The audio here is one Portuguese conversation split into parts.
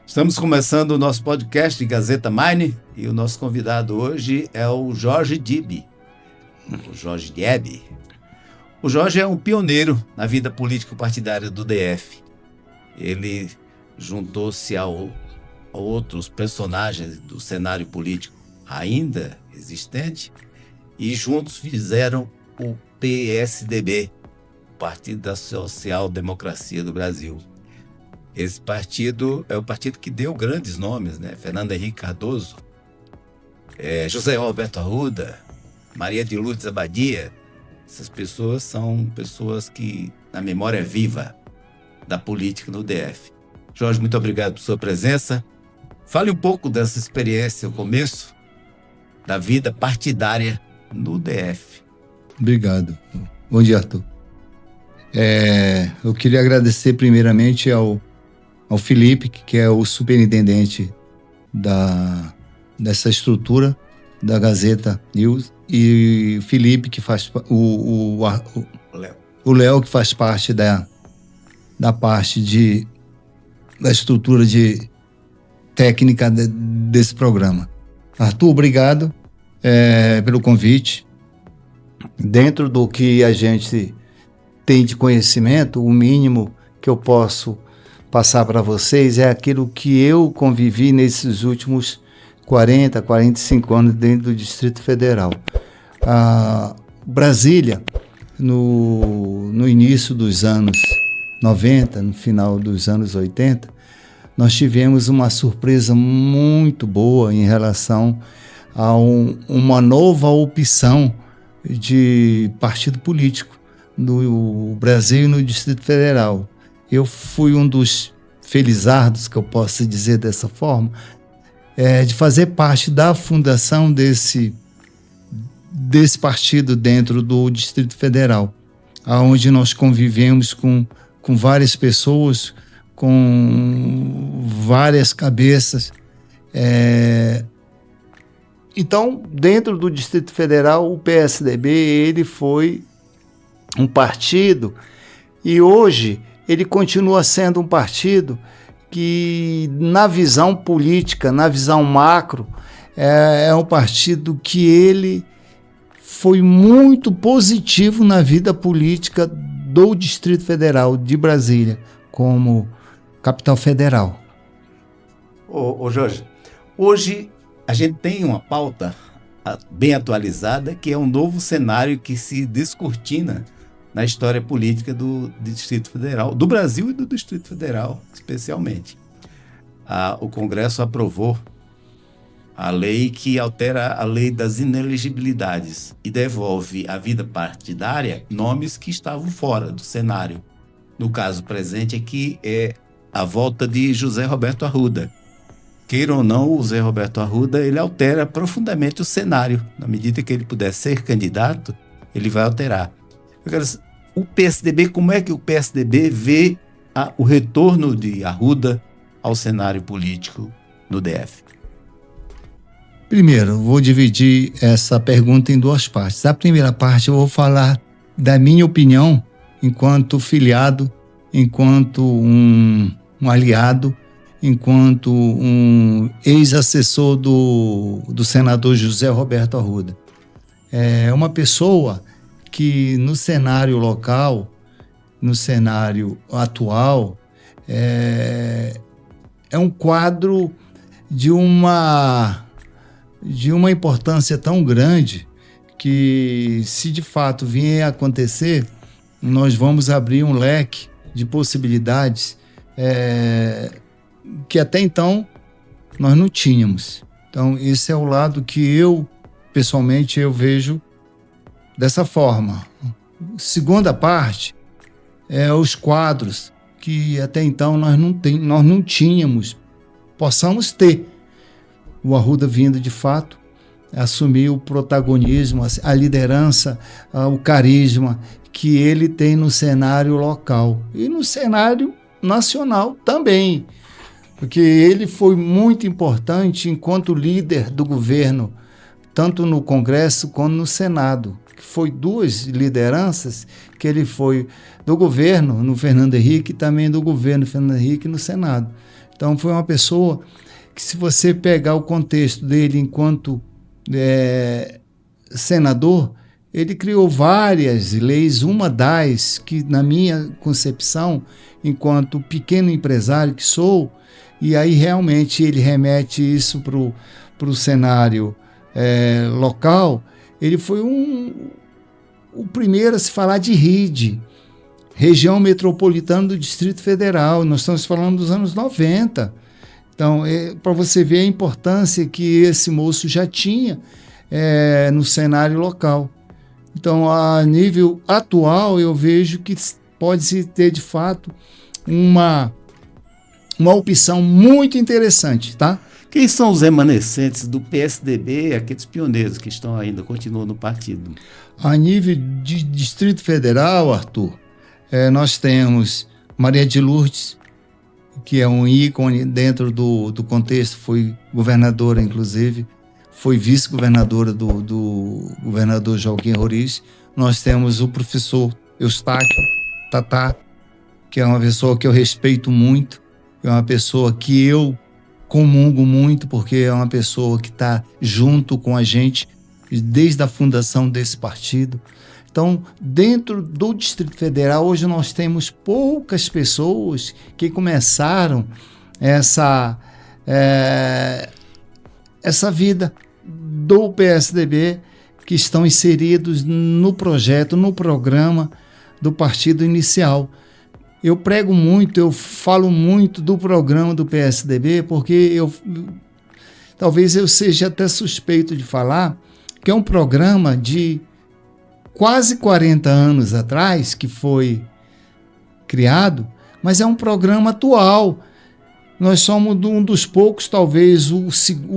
Estamos começando o nosso podcast de Gazeta Mine e o nosso convidado hoje é o Jorge Diebe. O Jorge Diebe. O Jorge é um pioneiro na vida político-partidária do DF. Ele juntou-se a outros personagens do cenário político ainda existente e juntos fizeram o PSDB, Partido da Social Democracia do Brasil. Esse partido é o partido que deu grandes nomes, né? Fernando Henrique Cardoso, José Roberto Arruda, Maria de Lourdes Abadia. Essas pessoas são pessoas que, na memória viva da política no DF. Jorge, muito obrigado por sua presença. Fale um pouco dessa experiência, o começo da vida partidária no DF. Obrigado. Bom dia, Arthur. Eu queria agradecer primeiramente ao Felipe, que é o superintendente dessa estrutura da Gazeta News, e o Felipe, que faz o Léo, que faz parte da parte da estrutura de técnica desse programa. Arthur, obrigado pelo convite. Dentro do que a gente tem de conhecimento, o mínimo que eu posso passar para vocês é aquilo que eu convivi nesses últimos 45 anos dentro do Distrito Federal. Brasília, no início dos anos 90, no final dos anos 80, nós tivemos uma surpresa muito boa em relação a uma nova opção de partido político no Brasil e no Distrito Federal. Eu fui um dos felizardos, que eu posso dizer dessa forma, de fazer parte da fundação desse partido dentro do Distrito Federal, onde nós convivemos com várias pessoas, com várias cabeças. Então, dentro do Distrito Federal, o PSDB ele foi um partido, e hoje ele continua sendo um partido que, na visão política, na visão macro, é um partido que ele foi muito positivo na vida política do Distrito Federal, de Brasília, como capital federal. Ô Jorge, hoje a gente tem uma pauta bem atualizada, que é um novo cenário que se descortina na história política do Distrito Federal, do Brasil e do Distrito Federal, especialmente. O Congresso aprovou a lei que altera a lei das inelegibilidades e devolve à vida partidária nomes que estavam fora do cenário. No caso presente aqui é a volta de José Roberto Arruda. Queira ou não, o José Roberto Arruda, ele altera profundamente o cenário. Na medida que ele puder ser candidato, ele vai alterar. O PSDB, como é que o PSDB vê o retorno de Arruda ao cenário político no DF? Primeiro, vou dividir essa pergunta em duas partes. A primeira parte eu vou falar da minha opinião enquanto filiado, enquanto um aliado, enquanto um ex-assessor do senador José Roberto Arruda. É uma pessoa que no cenário local, no cenário atual, é um quadro de uma importância tão grande que, se de fato vier a acontecer, nós vamos abrir um leque de possibilidades que até então nós não tínhamos. Então, esse é o lado que eu, pessoalmente, eu vejo dessa forma. Segunda parte é os quadros que até então nós não tínhamos, possamos ter. O Arruda vindo de fato assumir o protagonismo, a liderança, o carisma que ele tem no cenário local e no cenário nacional também, porque ele foi muito importante enquanto líder do governo, tanto no Congresso quanto no Senado. Foi duas lideranças que ele foi do governo no Fernando Henrique e também do governo Fernando Henrique no Senado. Então foi uma pessoa que, se você pegar o contexto dele enquanto senador, ele criou várias leis, uma das que, na minha concepção, enquanto pequeno empresário que sou, e aí realmente ele remete isso para o cenário local, ele foi o primeiro a se falar de RID, Região Metropolitana do Distrito Federal. Nós estamos falando dos anos 90. Então, para você ver a importância que esse moço já tinha no cenário local. Então, a nível atual, eu vejo que pode-se ter, de fato, uma opção muito interessante, tá? Quem são os remanescentes do PSDB, aqueles pioneiros que continuam no partido? A nível de Distrito Federal, Arthur, nós temos Maria de Lourdes, que é um ícone dentro do contexto, foi governadora, inclusive, foi vice-governadora do governador Joaquim Roriz. Nós temos o professor Eustáquio Tatá, que é uma pessoa que eu respeito muito, é uma pessoa que eu comungo muito, porque é uma pessoa que está junto com a gente desde a fundação desse partido. Então, dentro do Distrito Federal, hoje nós temos poucas pessoas que começaram essa vida do PSDB, que estão inseridos no projeto, no programa do partido inicial. Eu prego muito, eu falo muito do programa do PSDB, porque talvez eu seja até suspeito de falar que é um programa de quase 40 anos atrás que foi criado, mas é um programa atual. Nós somos um dos poucos, talvez o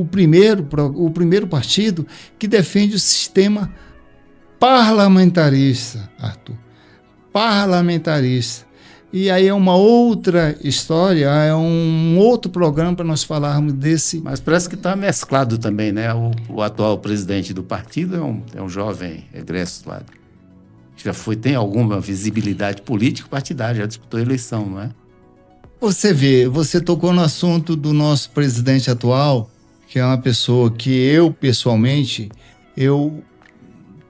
primeiro partido que defende o sistema parlamentarista, Arthur. Parlamentarista. E aí é uma outra história, é um outro programa para nós falarmos desse... Mas parece que está mesclado também, né? O atual presidente do partido é um jovem egresso lá. Tem alguma visibilidade político-partidária, já disputou a eleição, não é? Você tocou no assunto do nosso presidente atual, que é uma pessoa que eu, pessoalmente, eu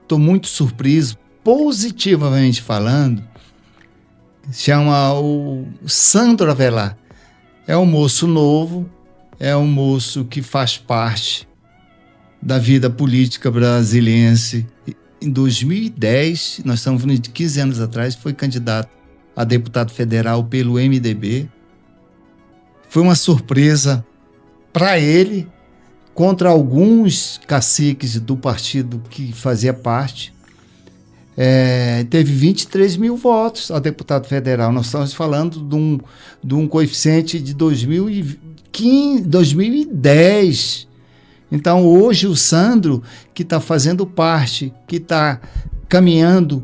estou muito surpreso, positivamente falando. Chama o Sandro Avelar. É um moço novo, é um moço que faz parte da vida política brasiliense. Em 2010, nós estamos falando de 15 anos atrás, foi candidato a deputado federal pelo MDB. Foi uma surpresa para ele, contra alguns caciques do partido que fazia parte. Teve 23 mil votos a deputado federal. Nós estamos falando de um coeficiente de 2010. Então, hoje, o Sandro, que está fazendo parte, que está caminhando,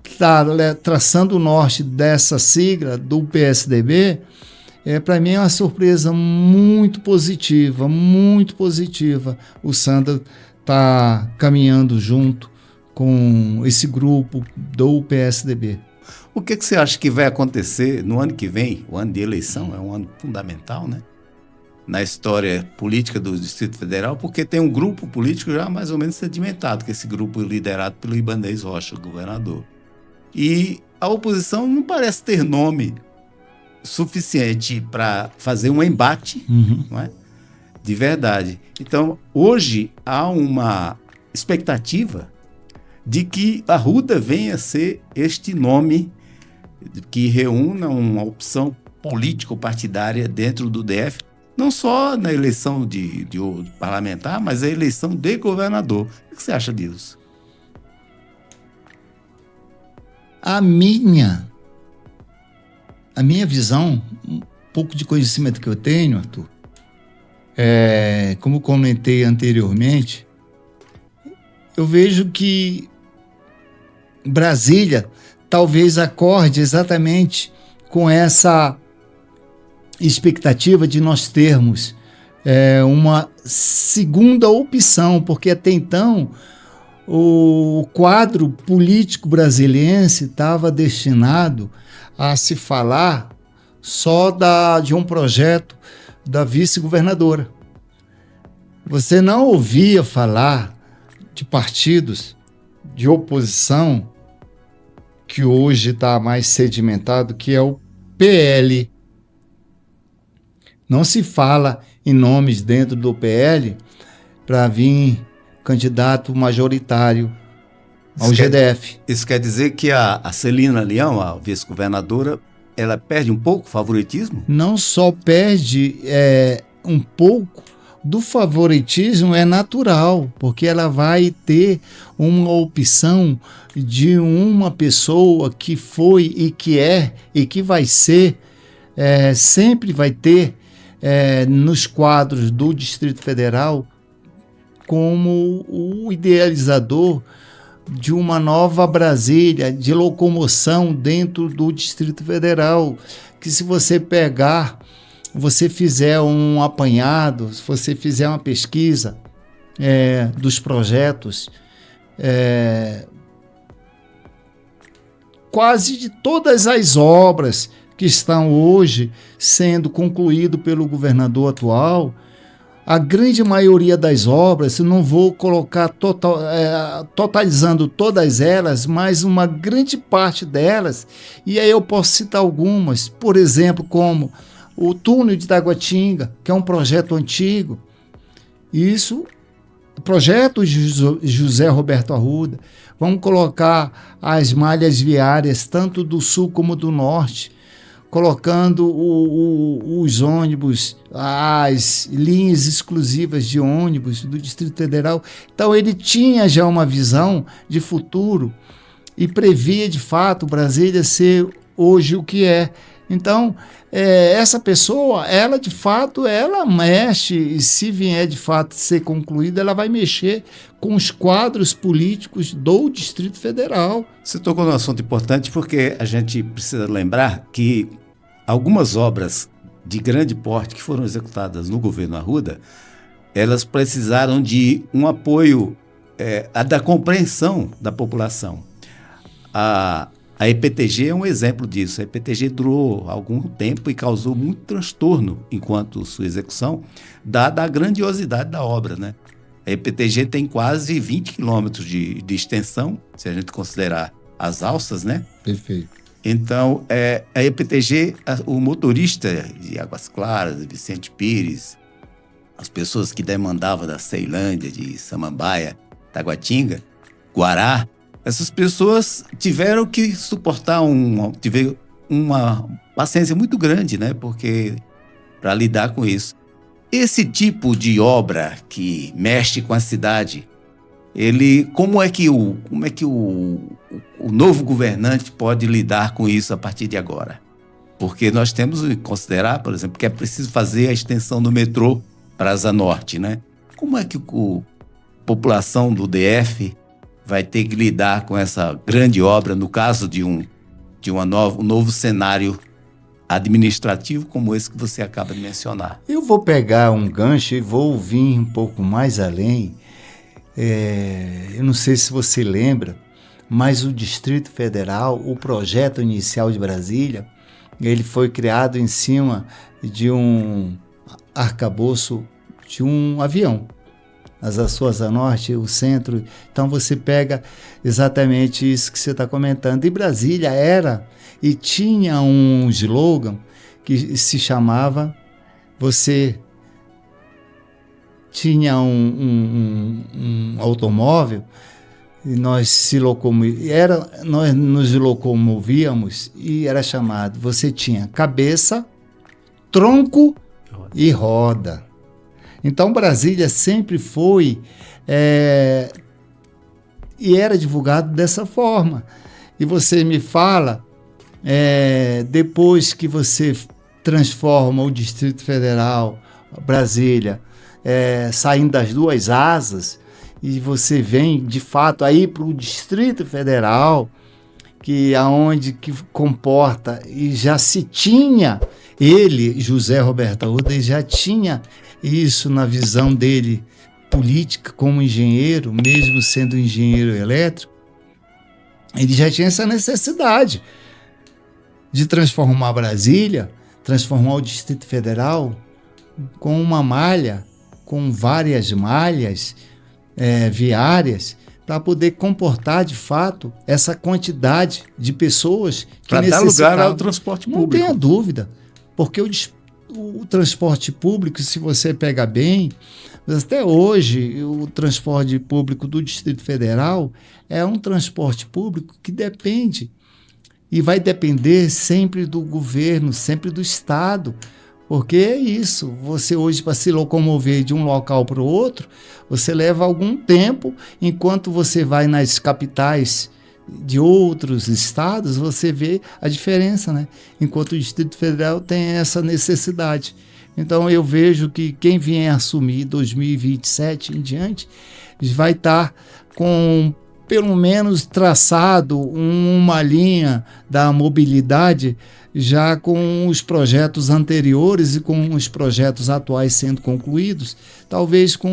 está traçando o norte dessa sigla do PSDB, para mim é uma surpresa muito positiva, muito positiva. O Sandro está caminhando junto com esse grupo do PSDB. O que você acha que vai acontecer no ano que vem? O ano de eleição é um ano fundamental, né? Na história política do Distrito Federal, porque tem um grupo político já mais ou menos sedimentado, que é esse grupo liderado pelo Ibanez Rocha, o governador. E a oposição não parece ter nome suficiente para fazer um embate, não é? De verdade. Então, hoje há uma expectativa de que Arruda venha a ser este nome que reúna uma opção político-partidária dentro do DF, não só na eleição de parlamentar, mas a eleição de governador. O que você acha disso? A minha visão, um pouco de conhecimento que eu tenho, Arthur, como comentei anteriormente, eu vejo que Brasília talvez acorde exatamente com essa expectativa de nós termos uma segunda opção, porque até então o quadro político brasiliense estava destinado a se falar só de um projeto da vice-governadora. Você não ouvia falar de partidos de oposição, que hoje está mais sedimentado, que é o PL. Não se fala em nomes dentro do PL para vir candidato majoritário ao GDF. Isso quer dizer que a Celina Leão, a vice-governadora, ela perde um pouco o favoritismo? Não só perde um pouco do favoritismo, é natural, porque ela vai ter uma opção de uma pessoa que foi e que é e que vai ser, sempre vai ter nos quadros do Distrito Federal como o idealizador de uma nova Brasília, de locomoção dentro do Distrito Federal, que se você pegar, você fizer um apanhado, se você fizer uma pesquisa dos projetos, quase de todas as obras que estão hoje sendo concluídas pelo governador atual, a grande maioria das obras, eu não vou colocar totalizando todas elas, mas uma grande parte delas, e aí eu posso citar algumas, por exemplo, como o túnel de Taguatinga, que é um projeto antigo, isso, projeto de José Roberto Arruda. Vamos colocar as malhas viárias, tanto do sul como do norte, colocando os ônibus, as linhas exclusivas de ônibus do Distrito Federal. Então ele tinha já uma visão de futuro e previa de fato Brasília ser hoje o que é. Então essa pessoa, ela de fato, ela mexe, e se vier de fato ser concluída, ela vai mexer com os quadros políticos do Distrito Federal. Você tocou num assunto importante porque a gente precisa lembrar que algumas obras de grande porte que foram executadas no governo Arruda, elas precisaram de um apoio da compreensão da população. A EPTG é um exemplo disso. A EPTG durou algum tempo e causou muito transtorno enquanto sua execução, dada a grandiosidade da obra, né? A EPTG tem quase 20 quilômetros de extensão, se a gente considerar as alças, né? Perfeito. Então, a EPTG, o motorista de Águas Claras, de Vicente Pires, as pessoas que demandavam da Ceilândia, de Samambaia, Taguatinga, Guará, essas pessoas tiveram que suportar tiveram uma paciência muito grande, né? Porque para lidar com isso. Esse tipo de obra que mexe com a cidade, como é que o novo governante pode lidar com isso a partir de agora? Porque nós temos que considerar, por exemplo, que é preciso fazer a extensão do metrô para a Asa Norte, né? Como é que a população do DF vai ter que lidar com essa grande obra, no caso de um novo cenário administrativo como esse que você acaba de mencionar? Eu vou pegar um gancho e vou vir um pouco mais além. Eu não sei se você lembra, mas o Distrito Federal, o projeto inicial de Brasília, ele foi criado em cima de um arcabouço de um avião. As Açores a Norte, o centro. Então você pega exatamente isso que você está comentando. E Brasília e tinha um slogan que se chamava, você tinha um automóvel e nós nos locomovíamos e era chamado, você tinha cabeça, tronco e roda. Então, Brasília sempre foi e era divulgado dessa forma. E você me fala, depois que você transforma o Distrito Federal, Brasília, saindo das duas asas, e você vem, de fato, aí para o Distrito Federal, que comporta, e já se tinha, José Roberto Arruda, já tinha isso na visão dele política como engenheiro, mesmo sendo engenheiro elétrico, ele já tinha essa necessidade de transformar Brasília, transformar o Distrito Federal com uma malha, com várias malhas viárias, para poder comportar de fato essa quantidade de pessoas que para dar lugar ao transporte público. Não tenha dúvida, porque o transporte público, se você pega bem, até hoje o transporte público do Distrito Federal é um transporte público que depende e vai depender sempre do governo, sempre do Estado. Porque é isso, você hoje para se locomover de um local para o outro, você leva algum tempo, enquanto você vai nas capitais de outros estados, você vê a diferença, né? Enquanto o Distrito Federal tem essa necessidade. Então eu vejo que quem vier assumir 2027 em diante, vai estar com pelo menos traçado uma linha da mobilidade já com os projetos anteriores e com os projetos atuais sendo concluídos, talvez com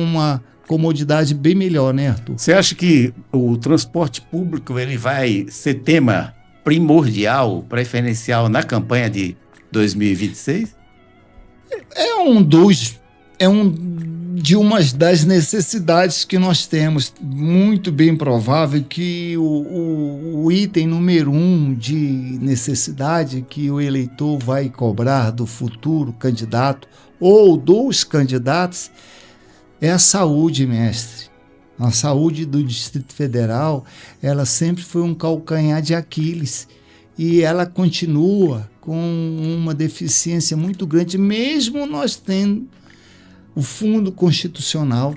uma comodidade bem melhor, né, Arthur? Você acha que o transporte público ele vai ser tema primordial, preferencial na campanha de 2026? É de uma das necessidades que nós temos. Muito bem provável que o item número 1 de necessidade que o eleitor vai cobrar do futuro candidato ou dos candidatos é a saúde, mestre. A saúde do Distrito Federal, ela sempre foi um calcanhar de Aquiles e ela continua com uma deficiência muito grande, mesmo nós tendo o fundo constitucional,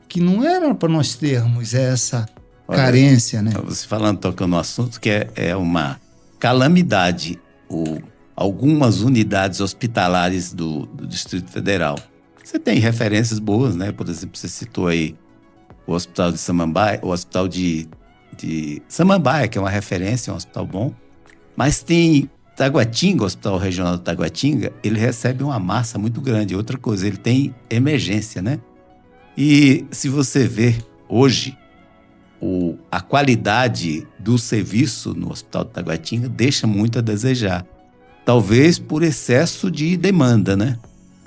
que não era para nós termos essa carência, né? Você tocando no assunto que é uma calamidade algumas unidades hospitalares do Distrito Federal. Você tem referências boas, né? Por exemplo, você citou aí o Hospital de Samambaia, o Hospital de Samambaia, que é uma referência, um hospital bom, mas tem Taguatinga, o Hospital Regional de Taguatinga, ele recebe uma massa muito grande. Outra coisa, ele tem emergência, né? E se você ver hoje, a qualidade do serviço no Hospital de Taguatinga deixa muito a desejar. Talvez por excesso de demanda, né?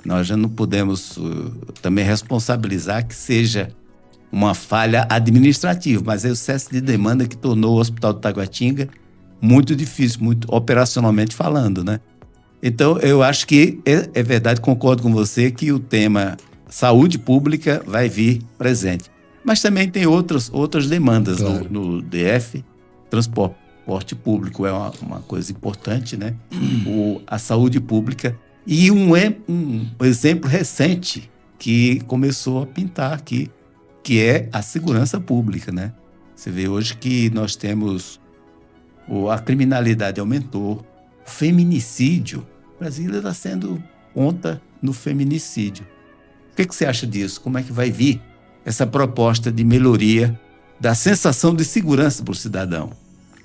Nós já não podemos também responsabilizar que seja uma falha administrativa, mas é o excesso de demanda que tornou o Hospital de Taguatinga muito difícil, muito operacionalmente falando, né? Então, eu acho que é verdade, concordo com você que o tema saúde pública vai vir presente. Mas também tem outras demandas, claro. no DF. Transporte público é uma coisa importante, né? A saúde pública. E um exemplo recente que começou a pintar aqui, que é a segurança pública, né? Você vê hoje que nós temos a criminalidade aumentou, o feminicídio. Brasília está sendo ponta no feminicídio. O que você acha disso? Como é que vai vir essa proposta de melhoria da sensação de segurança para o cidadão?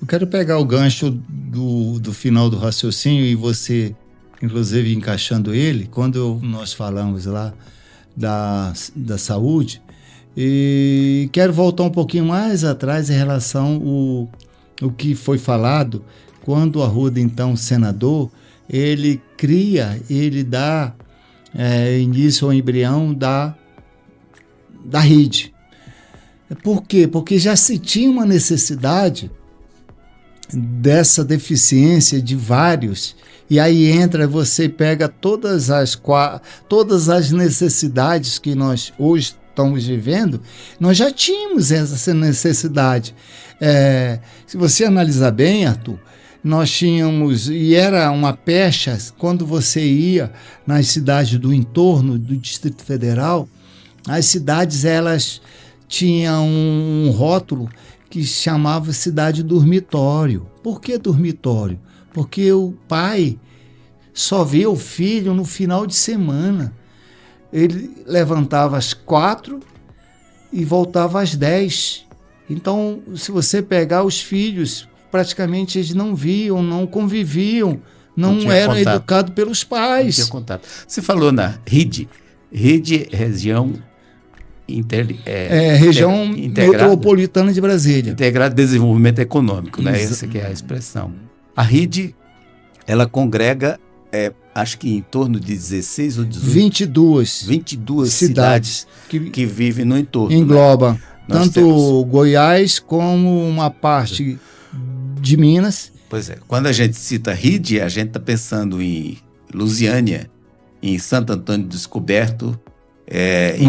Eu quero pegar o gancho do final do raciocínio e você, inclusive, encaixando ele, quando nós falamos lá da saúde, e quero voltar um pouquinho mais atrás em relação o que foi falado quando o Arruda, então senador, ele dá início ao embrião da rede. Por quê? Porque já se tinha uma necessidade dessa deficiência de vários, e aí você pega todas as necessidades que nós hoje estamos vivendo, nós já tínhamos essa necessidade. Se você analisar bem, Arthur, nós tínhamos, e era uma pecha, quando você ia nas cidades do entorno do Distrito Federal, as cidades elas tinham um rótulo que chamava cidade dormitório. Por que dormitório? Porque o pai só vê o filho no final de semana. Ele levantava às 4 e voltava às 10. Então, se você pegar os filhos, praticamente eles não viam, não conviviam, não eram educados pelos pais. Não tinha contato. Você falou na RID, região região metropolitana de Brasília. Integrado Desenvolvimento Econômico, né? Essa que é a expressão. A RID, ela congrega acho que em torno de 16 ou 18... 22 cidades que vivem no entorno. Engloba tanto temos... Goiás como uma parte de Minas. Pois é, quando a gente cita RID, a gente está pensando em Lusiânia, em Santo Antônio do Descoberto, em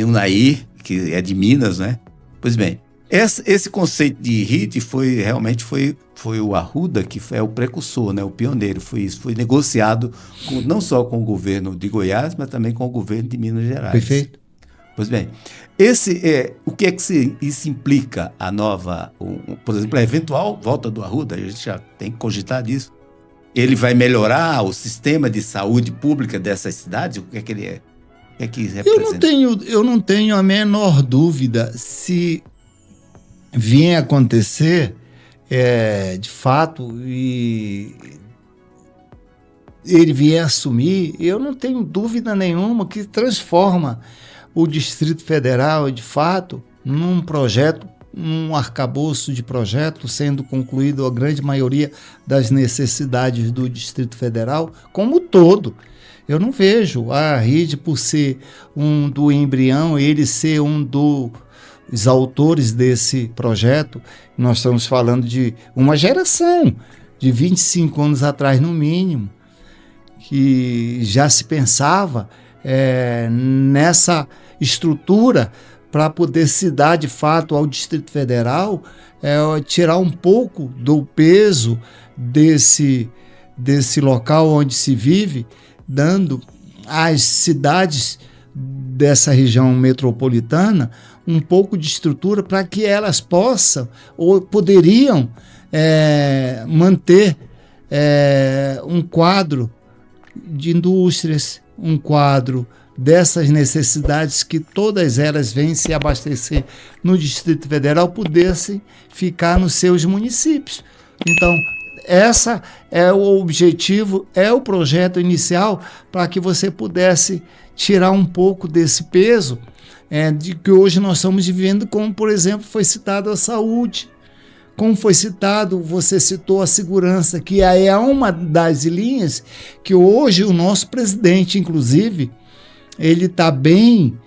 Unai, que é de Minas, né? Pois bem, esse conceito de RID realmente foi o Arruda que é o precursor, né? O pioneiro. Foi negociado não só com o governo de Goiás, mas também com o governo de Minas Gerais. Perfeito. Pois bem, o que é que isso implica a nova, por exemplo, a eventual volta do Arruda, a gente já tem que cogitar disso. Ele vai melhorar o sistema de saúde pública dessas cidades? O que é que ele é? O que é que representa? Eu não tenho a menor dúvida se vier acontecer, de fato, e ele vier assumir, eu não tenho dúvida nenhuma que transforma o Distrito Federal, de fato, num projeto, num arcabouço de projeto, sendo concluído a grande maioria das necessidades do Distrito Federal, como todo. Eu não vejo a RID, por ser do embrião, ele ser dos autores desse projeto. Nós estamos falando de uma geração de 25 anos atrás, no mínimo, que já se pensava nessa estrutura para poder se dar de fato ao Distrito Federal, tirar um pouco do peso desse local onde se vive, dando às cidades dessa região metropolitana um pouco de estrutura para que elas possam ou poderiam manter um quadro de indústrias, um quadro dessas necessidades que todas elas vêm se abastecer no Distrito Federal, pudessem ficar nos seus municípios. Então, essa é o objetivo, é o projeto inicial para que você pudesse tirar um pouco desse peso de que hoje nós estamos vivendo, como, por exemplo, foi citado a saúde, como foi citado, você citou a segurança, que é uma das linhas que hoje o nosso presidente, inclusive, ele está bem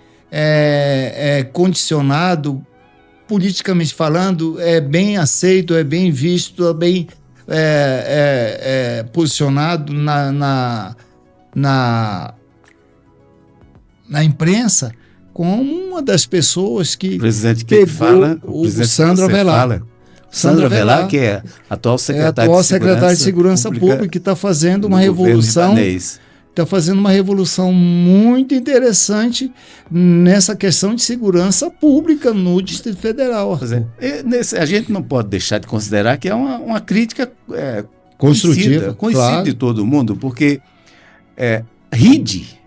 condicionado, politicamente falando, é bem aceito, é bem visto, é bem posicionado na imprensa como uma das pessoas que o presidente que fala, o Sandro Avelar. Sandro Avelar, que é atual secretário de Segurança Pública, que está fazendo uma revolução. Está fazendo uma revolução muito interessante nessa questão de segurança pública no Distrito Federal. A gente não pode deixar de considerar que é uma crítica construtiva, conhecida claro, de todo mundo, porque RID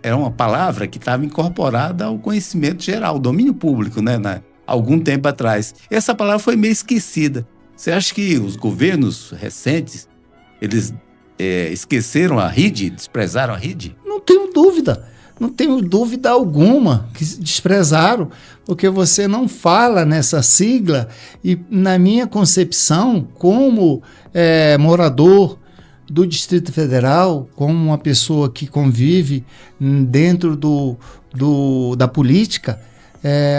é uma palavra que estava incorporada ao conhecimento geral, ao domínio público, né, algum tempo atrás. Essa palavra foi meio esquecida. Você acha que os governos recentes, eles esqueceram a RID, desprezaram a RID? Não tenho dúvida alguma que desprezaram, porque você não fala nessa sigla e, na minha concepção, como morador do Distrito Federal, como uma pessoa que convive dentro da política,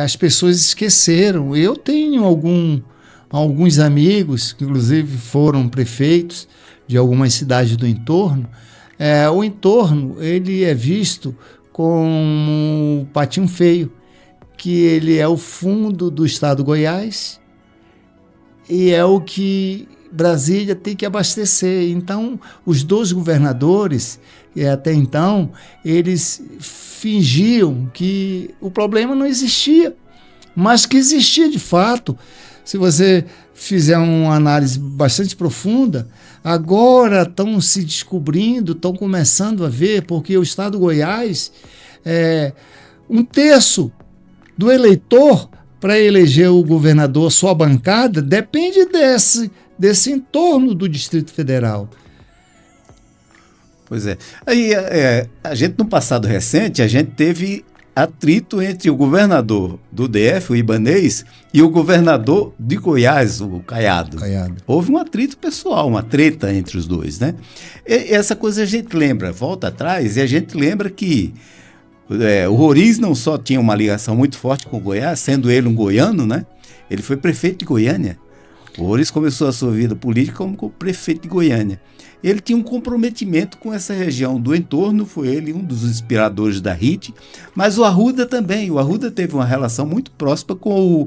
as pessoas esqueceram. Eu tenho alguns amigos, que inclusive foram prefeitos de algumas cidades do entorno. O entorno ele é visto como um patinho feio, que ele é o fundo do estado de Goiás e é o que Brasília tem que abastecer. Então, os dois governadores, até então, eles fingiam que o problema não existia, mas que existia de fato. Se você fizer uma análise bastante profunda, agora estão se descobrindo, estão começando a ver, porque o estado do Goiás, 1/3 do eleitor para eleger o governador, sua bancada, depende desse entorno do Distrito Federal. Pois é. Aí, a gente, no passado recente, a gente teve atrito entre o governador do DF, o Ibanez, e o governador de Goiás, o Caiado. Houve um atrito pessoal, uma treta entre os dois, né? E essa coisa a gente lembra, volta atrás, e a gente lembra que o Roriz não só tinha uma ligação muito forte com Goiás, sendo ele um goiano, né? Ele foi prefeito de Goiânia. O Roriz começou a sua vida política como prefeito de Goiânia. Ele tinha um comprometimento com essa região do entorno, foi ele um dos inspiradores da RIT, mas o Arruda também. O Arruda teve uma relação muito próxima com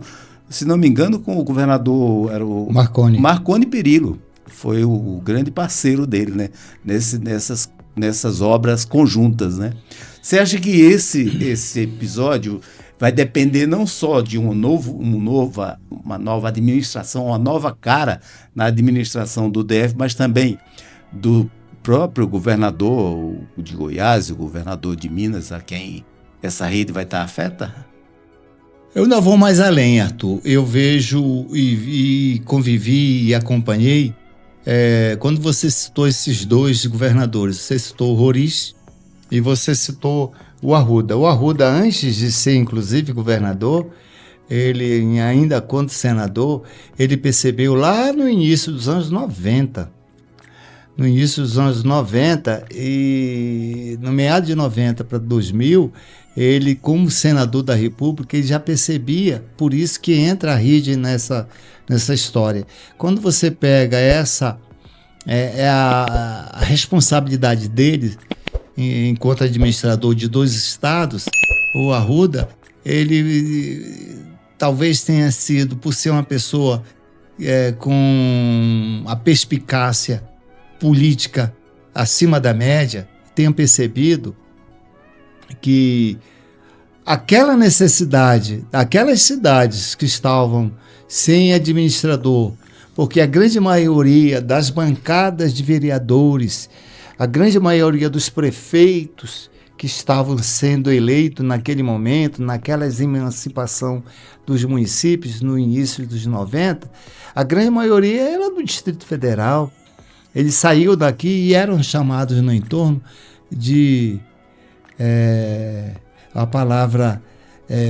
se não me engano, com o governador, era o Marconi Perillo. Foi o grande parceiro dele, né? Nessas obras conjuntas, né? Você acha que esse episódio vai depender não só de uma nova administração, uma nova cara na administração do DF, mas também do próprio governador de Goiás, o governador de Minas, a quem essa rede vai estar afeta? Eu não vou mais além, Arthur. Eu vejo e convivi e acompanhei. Quando você citou esses dois governadores, você citou o Roriz e você citou o Arruda. O Arruda, antes de ser, inclusive, governador, ele, ainda quando senador, ele percebeu lá no início dos anos 90. No início dos anos 90 e no meado de 90 para 2000, ele, como senador da República, ele já percebia, por isso que entra a RID nessa história. Quando você pega a responsabilidade dele, enquanto administrador de 2 estados, o Arruda, ele talvez tenha sido, por ser uma pessoa com a perspicácia política acima da média, tenha percebido que aquela necessidade, aquelas cidades que estavam sem administrador, porque a grande maioria das bancadas de vereadores, a grande maioria dos prefeitos que estavam sendo eleitos naquele momento, naquela emancipação dos municípios no início dos 90, a grande maioria era do Distrito Federal. Eles saíram daqui e eram chamados no entorno de a palavra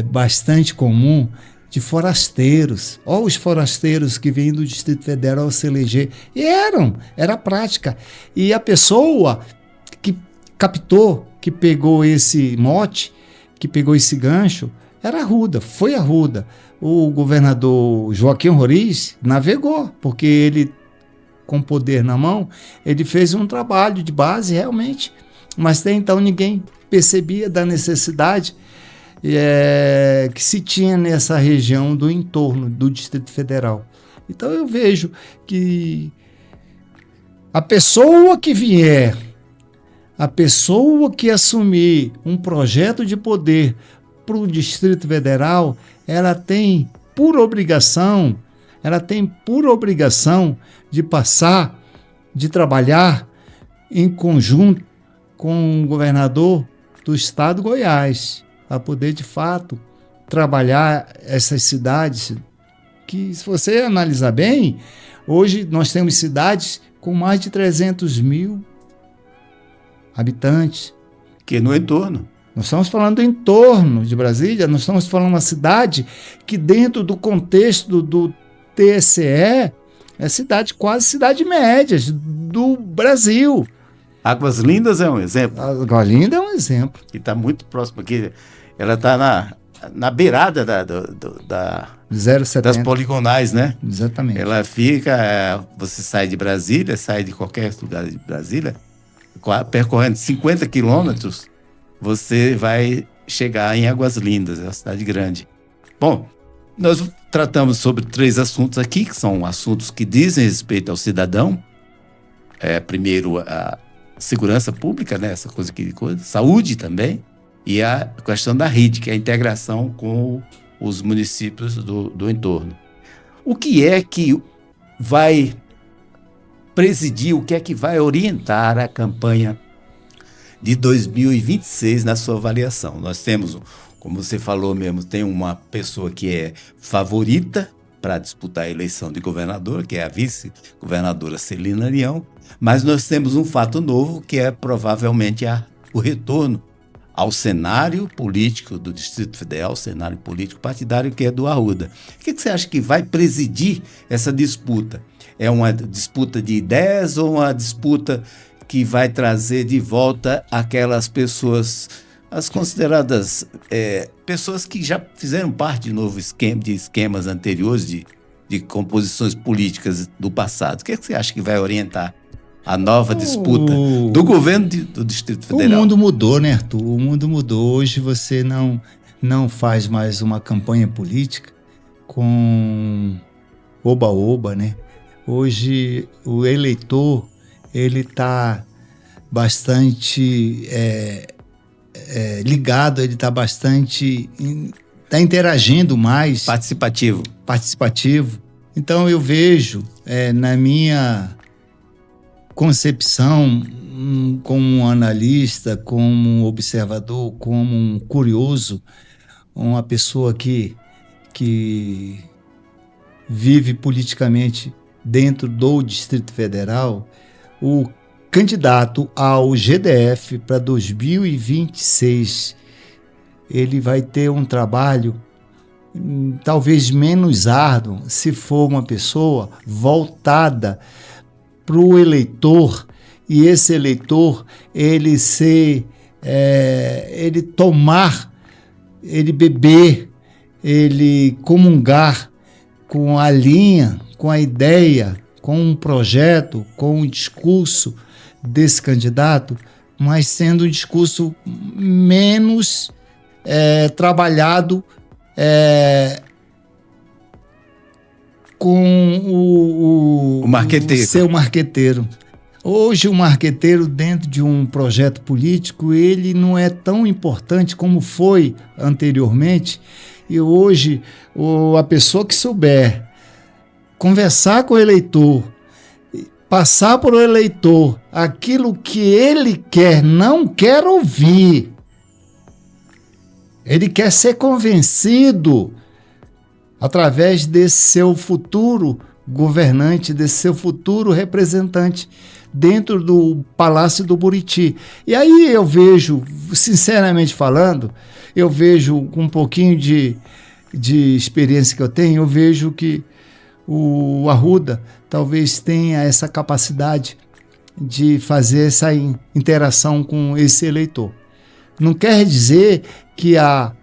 bastante comum, de forasteiros. Olha os forasteiros que vêm do Distrito Federal se eleger. E era prática. E a pessoa que captou, que pegou esse mote, que pegou esse gancho, era Arruda, foi Arruda. O governador Joaquim Roriz navegou, porque ele, com poder na mão, ele fez um trabalho de base realmente, mas até então ninguém percebia da necessidade que se tinha nessa região do entorno do Distrito Federal. Então eu vejo que a pessoa que vier, a pessoa que assumir um projeto de poder para o Distrito Federal, ela tem por obrigação de passar, de trabalhar em conjunto com o governador do estado de Goiás, para poder, de fato, trabalhar essas cidades que, se você analisar bem, hoje nós temos cidades com mais de 300 mil habitantes. Que no entorno. Nós estamos falando do entorno de Brasília, nós estamos falando de uma cidade que, dentro do contexto do TSE, é quase cidade média do Brasil. Águas Lindas é um exemplo. Água Linda é um exemplo. Que está muito próximo aqui. Ela está na beirada das poligonais, né? Exatamente. Ela fica... Você sai de Brasília, sai de qualquer lugar de Brasília, percorrendo 50 quilômetros, você vai chegar em Águas Lindas, é uma cidade grande. Bom, nós tratamos sobre 3 assuntos aqui, que são assuntos que dizem respeito ao cidadão. Primeiro, a segurança pública, né? Essa coisa saúde também, e a questão da RID, que é a integração com os municípios do entorno. O que é que vai presidir, o que é que vai orientar a campanha de 2026 na sua avaliação? Nós temos, como você falou mesmo, tem uma pessoa que é favorita para disputar a eleição de governador, que é a vice-governadora Celina Leão, mas nós temos um fato novo, que é provavelmente o retorno ao cenário político do Distrito Federal, cenário político partidário que é do Arruda. O que você acha que vai presidir essa disputa? É uma disputa de ideias ou uma disputa que vai trazer de volta aquelas pessoas, as consideradas pessoas que já fizeram parte de novo esquema, de esquemas anteriores de composições políticas do passado? O que você acha que vai orientar a nova disputa do governo do Distrito Federal? O mundo mudou, né, Arthur? O mundo mudou. Hoje você não faz mais uma campanha política com oba-oba, né? Hoje o eleitor, ele está bastante ligado, ele está bastante... Está interagindo mais. Participativo. Então eu vejo, na minha concepção, como um analista, como um observador, como um curioso, uma pessoa que vive politicamente dentro do Distrito Federal, o candidato ao GDF para 2026, ele vai ter um trabalho talvez menos árduo se for uma pessoa voltada para o eleitor, e esse eleitor ele tomar, ele beber, ele comungar com a linha, com a ideia, com um projeto, com um discurso desse candidato, mas sendo um discurso menos trabalhado com o marqueteiro. Seu marqueteiro. Hoje o marqueteiro, dentro de um projeto político, ele não é tão importante como foi anteriormente, e hoje a pessoa que souber conversar com o eleitor, passar para o eleitor aquilo que ele quer, não quer ouvir, ele quer ser convencido através desse seu futuro governante, desse seu futuro representante dentro do Palácio do Buriti. E aí eu vejo, sinceramente falando, eu vejo com um pouquinho de experiência que eu tenho, eu vejo que o Arruda talvez tenha essa capacidade de fazer essa interação com esse eleitor. Não quer dizer que a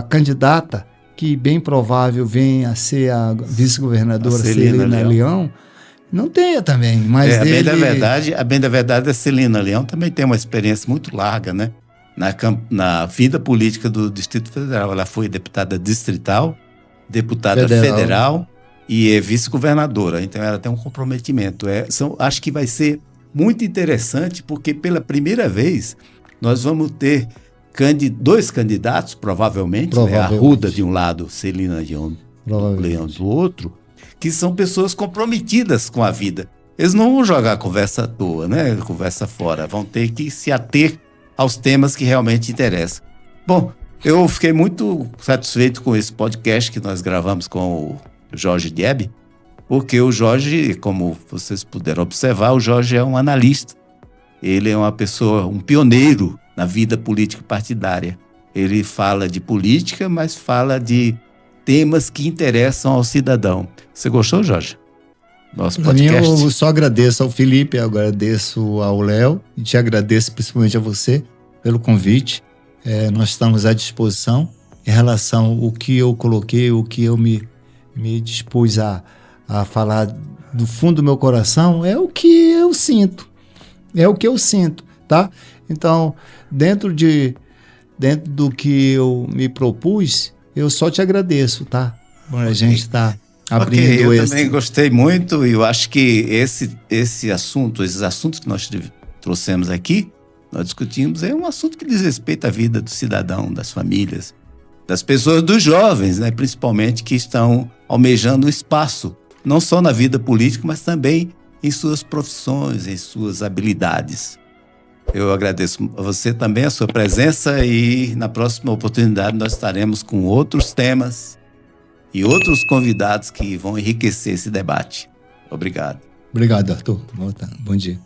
candidata, que bem provável venha a ser a vice-governadora Celina Leão, não tenha também. Mas a bem da verdade, a Celina Leão também tem uma experiência muito larga, né? Na vida política do Distrito Federal. Ela foi deputada distrital, deputada federal e é vice-governadora. Então ela tem um comprometimento. Acho que vai ser muito interessante, porque pela primeira vez nós vamos ter dois candidatos, provavelmente. Né? Arruda de um lado, Celina Leão do outro, que são pessoas comprometidas com a vida. Eles não vão jogar conversa à toa, né? Conversa fora. Vão ter que se ater aos temas que realmente interessam. Bom, eu fiquei muito satisfeito com esse podcast que nós gravamos com o Jorge Diebe, porque o Jorge, como vocês puderam observar, o Jorge é um analista. Ele é uma pessoa, um pioneiro na vida política partidária. Ele fala de política, mas fala de temas que interessam ao cidadão. Você gostou, Jorge? Nosso podcast? Eu só agradeço ao Felipe, agradeço ao Léo e te agradeço principalmente a você pelo convite. Nós estamos à disposição em relação ao que eu coloquei, o que eu me dispus a falar do fundo do meu coração, é o que eu sinto. É o que eu sinto, tá? Então, dentro do que eu me propus, eu só te agradeço, tá? A gente está abrindo eu também gostei muito, e eu acho que esses assuntos que nós trouxemos aqui, nós discutimos, é um assunto que diz respeito à vida do cidadão, das famílias, das pessoas, dos jovens, né? Principalmente, que estão almejando espaço, não só na vida política, mas também em suas profissões, em suas habilidades. Eu agradeço a você também, a sua presença, e na próxima oportunidade nós estaremos com outros temas e outros convidados que vão enriquecer esse debate. Obrigado. Obrigado, Arthur. Bom dia.